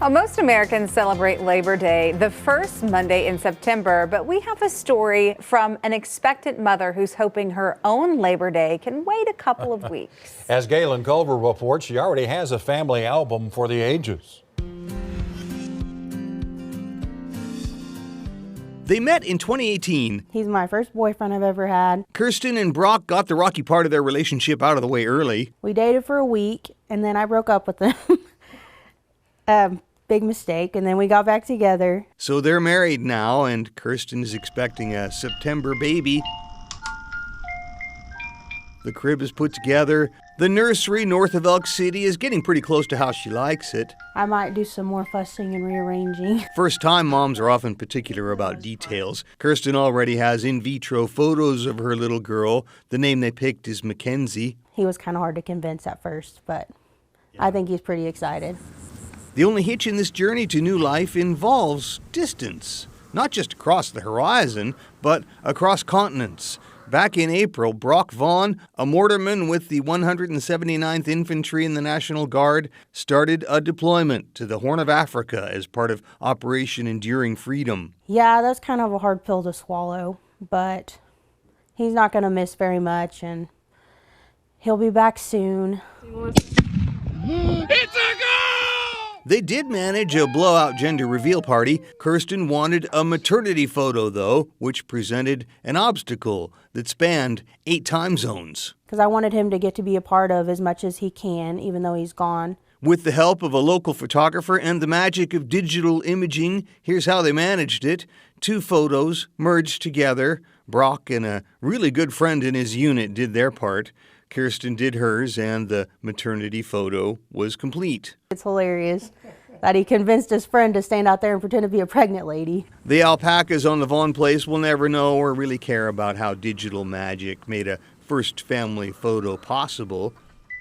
Well, most Americans celebrate Labor Day the first Monday in September, but we have a story from an expectant mother who's hoping her own Labor Day can wait a couple of weeks. As Galen Culver reports, she already has a family album for the ages. They met in 2018. He's my first boyfriend I've ever had. Kirsten and Brock got the rocky part of their relationship out of the way early. We dated for a week, and then I broke up with him. Big mistake, and then we got back together. So they're married now, and Kirsten is expecting a September baby. The crib is put together. The nursery north of Elk City is getting pretty close to how she likes it. I might do some more fussing and rearranging. First-time moms are often particular about details. Kirsten already has in vitro photos of her little girl. The name they picked is Mackenzie. He was kind of hard to convince at first, but I think he's pretty excited. The only hitch in this journey to new life involves distance. Not just across the horizon, but across continents. Back in April, Brock Vaughn, a mortarman with the 179th Infantry in the National Guard, started a deployment to the Horn of Africa as part of Operation Enduring Freedom. Yeah, that's kind of a hard pill to swallow, but he's not going to miss very much, and he'll be back soon. It's a goal! They did manage a blowout gender reveal party. Kirsten wanted a maternity photo, though, which presented an obstacle that spanned 8 time zones. Because I wanted him to get to be a part of as much as he can, even though he's gone. With the help of a local photographer and the magic of digital imaging, here's how they managed it. 2 photos merged together. Brock and a really good friend in his unit did their part. Kirsten did hers, and the maternity photo was complete. It's hilarious that he convinced his friend to stand out there and pretend to be a pregnant lady. The alpacas on the Vaughn place will never know or really care about how digital magic made a first family photo possible.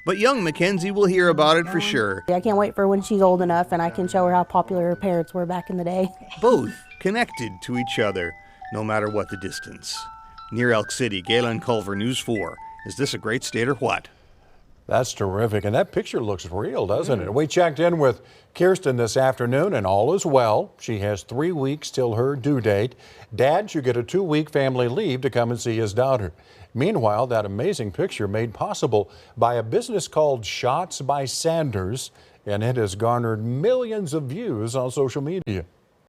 But young Mackenzie will hear about it for sure. I can't wait for when she's old enough and I can show her how popular her parents were back in the day. Both connected to each other, no matter what the distance. Near Elk City, Galen Culver, News 4. Is this a great state or what? That's terrific, and that picture looks real, doesn't it? We checked in with Kirsten this afternoon, and all is well. She has 3 weeks till her due date. Dad should get a 2-week family leave to come and see his daughter. Meanwhile, that amazing picture made possible by a business called Shots by Sanders, and it has garnered millions of views on social media.